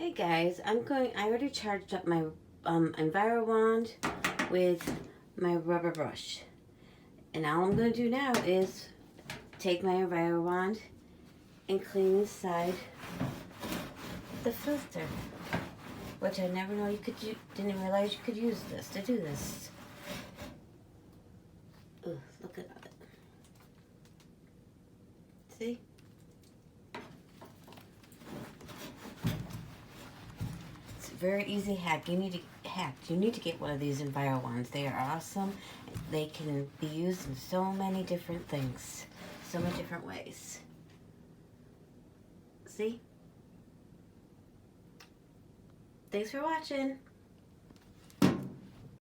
Hey guys, I already charged up my Enviro Wand with my rubber brush. And all I'm going to do now is take my Enviro Wand and clean inside the filter. Which I never know didn't realize you could use this to do this. Ugh, look at it. See? It's a very easy hack. You need to get one of these Enviro Wands. They are awesome. They can be used in so many different things. So many different ways. See? Thanks for watching.